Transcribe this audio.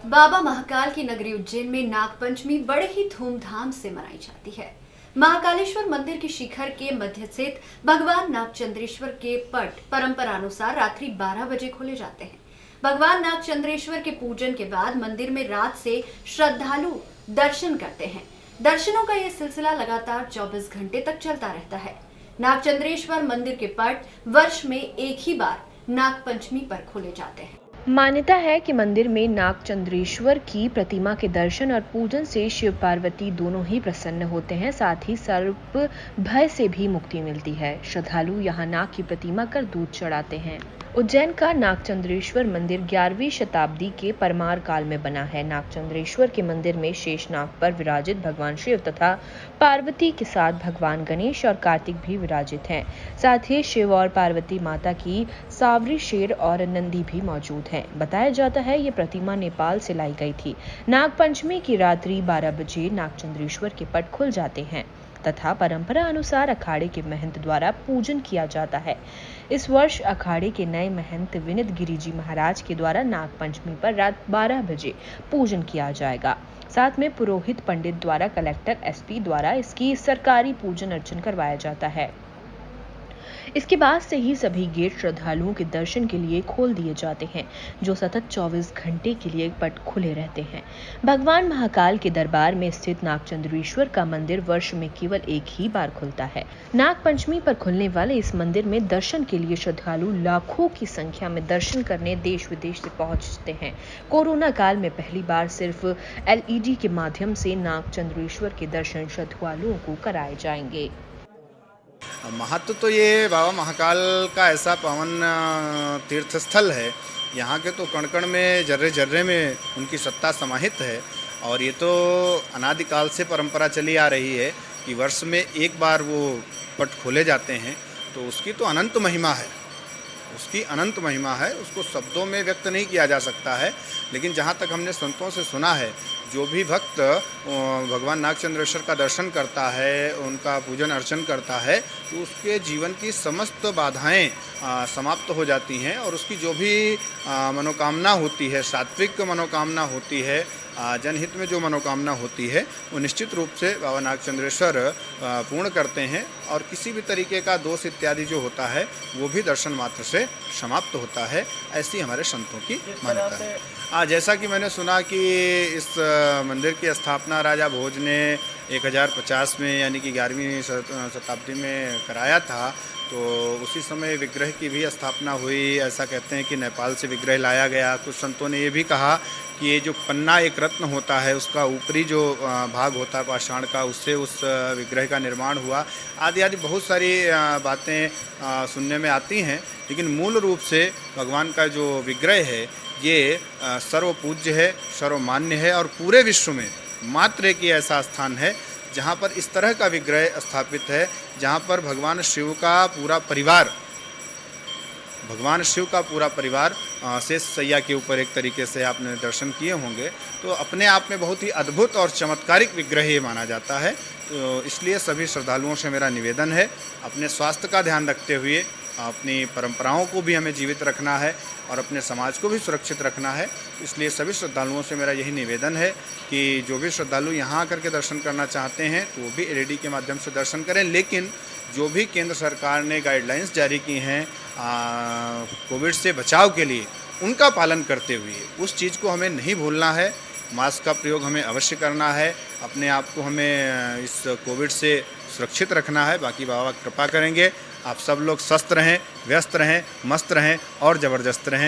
बाबा महाकाल की नगरी उज्जैन में नागपंचमी बड़े ही धूमधाम से मनाई जाती है। महाकालेश्वर मंदिर के शिखर के मध्य स्थित भगवान नागचंद्रेश्वर के पट परंपरानुसार रात्रि 12 बजे खोले जाते हैं। भगवान नागचंद्रेश्वर के पूजन के बाद मंदिर में रात से श्रद्धालु दर्शन करते हैं। दर्शनों का यह सिलसिला लगातार 24 घंटे तक चलता रहता है। नागचंद्रेश्वर मंदिर के पट वर्ष में एक ही बार नागपंचमी पर खोले जाते हैं। मान्यता है कि मंदिर में नागचंद्रेश्वर की प्रतिमा के दर्शन और पूजन से शिव पार्वती दोनों ही प्रसन्न होते हैं, साथ ही सर्प भय से भी मुक्ति मिलती है। श्रद्धालु यहां नाग की प्रतिमा कर दूध चढ़ाते हैं। उज्जैन का नागचंद्रेश्वर मंदिर 11वीं शताब्दी के परमार काल में बना है। नागचंद्रेश्वर के मंदिर में शेषनाग पर विराजित भगवान शिव तथा पार्वती के साथ भगवान गणेश और कार्तिक भी विराजित हैं। साथ ही शिव और पार्वती माता की सावरी शेर और नंदी भी मौजूद हैं। बताया जाता है ये प्रतिमा नेपाल से लाई गई थी। नागपंचमी की रात्रि 12 बजे नागचंद्रेश्वर के पट खुल जाते हैं तथा परंपरा अनुसार अखाड़े के महंत द्वारा पूजन किया जाता है। इस वर्ष अखाड़े के नए महंत विनित गिरी जी महाराज के द्वारा नागपंचमी पर रात 12 बजे पूजन किया जाएगा। साथ में पुरोहित पंडित द्वारा कलेक्टर एसपी द्वारा इसकी सरकारी पूजन अर्चन करवाया जाता है। इसके बाद से ही सभी गेट श्रद्धालुओं के दर्शन के लिए खोल दिए जाते हैं, जो सतत 24 घंटे के लिए पट खुले रहते हैं। भगवान महाकाल के दरबार में स्थित नागचंद्रेश्वर का मंदिर वर्ष में केवल एक ही बार खुलता है। नागपंचमी पर खुलने वाले इस मंदिर में दर्शन के लिए श्रद्धालु लाखों की संख्या में दर्शन करने देश विदेश से पहुंचते हैं। कोरोना काल में पहली बार सिर्फ LED के माध्यम से नागचंद्रेश्वर के दर्शन श्रद्धालुओं को कराए जाएंगे। महत्व तो ये बाबा महाकाल का ऐसा पावन तीर्थ स्थल है। यहाँ के तो कण कण में जर्रे जर्रे में उनकी सत्ता समाहित है और ये तो अनादिकाल से परंपरा चली आ रही है कि वर्ष में एक बार वो पट खोले जाते हैं। तो उसकी तो अनंत महिमा है, उसकी अनंत महिमा है, उसको शब्दों में व्यक्त नहीं किया जा सकता है। लेकिन जहाँ तक हमने संतों से सुना है, जो भी भक्त भगवान नागचंद्रेश्वर का दर्शन करता है, उनका पूजन अर्चन करता है, तो उसके जीवन की समस्त बाधाएं समाप्त हो जाती हैं और उसकी जो भी मनोकामना होती है, सात्विक मनोकामना होती है, जनहित में जो मनोकामना होती है, वो निश्चित रूप से बाबा नागचंद्रेश्वर पूर्ण करते हैं और किसी भी तरीके का दोष इत्यादि जो होता है वो भी दर्शन मात्र से समाप्त होता है। ऐसी हमारे संतों की मान्यता है। जैसा कि मैंने सुना कि इस मंदिर की स्थापना राजा भोज ने 1050 में यानी कि 11वीं शताब्दी में कराया था। तो उसी समय विग्रह की भी स्थापना हुई। ऐसा कहते हैं कि नेपाल से विग्रह लाया गया। कुछ संतों ने ये भी कहा कि ये जो पन्ना एक रत्न होता है, उसका ऊपरी जो भाग होता है पाषाण का, उससे उस विग्रह का निर्माण हुआ। आदि आदि बहुत सारी बातें सुनने में आती हैं। लेकिन मूल रूप से भगवान का जो विग्रह है ये सर्वपूज्य है, सर्वमान्य है और पूरे विश्व में मात्र एक ही ऐसा स्थान है जहाँ पर इस तरह का विग्रह स्थापित है, जहाँ पर भगवान शिव का पूरा परिवार शेष सैया के ऊपर एक तरीके से आपने दर्शन किए होंगे। तो अपने आप में बहुत ही अद्भुत और चमत्कारिक विग्रह ये माना जाता है। तो इसलिए सभी श्रद्धालुओं से मेरा निवेदन है, अपने स्वास्थ्य का ध्यान रखते हुए अपनी परंपराओं को भी हमें जीवित रखना है और अपने समाज को भी सुरक्षित रखना है। इसलिए सभी श्रद्धालुओं से मेरा यही निवेदन है कि जो भी श्रद्धालु यहाँ आकर के दर्शन करना चाहते हैं तो वो भी LED के माध्यम से दर्शन करें। लेकिन जो भी केंद्र सरकार ने गाइडलाइंस जारी की हैं कोविड से बचाव के लिए, उनका पालन करते हुए उस चीज़ को हमें नहीं भूलना है। मास्क का प्रयोग हमें अवश्य करना है। अपने आप को हमें इस कोविड से सुरक्षित रखना है। बाकी बाबा कृपा करेंगे। आप सब लोग स्वस्थ रहें, व्यस्त रहें, मस्त रहें और ज़बरदस्त रहें।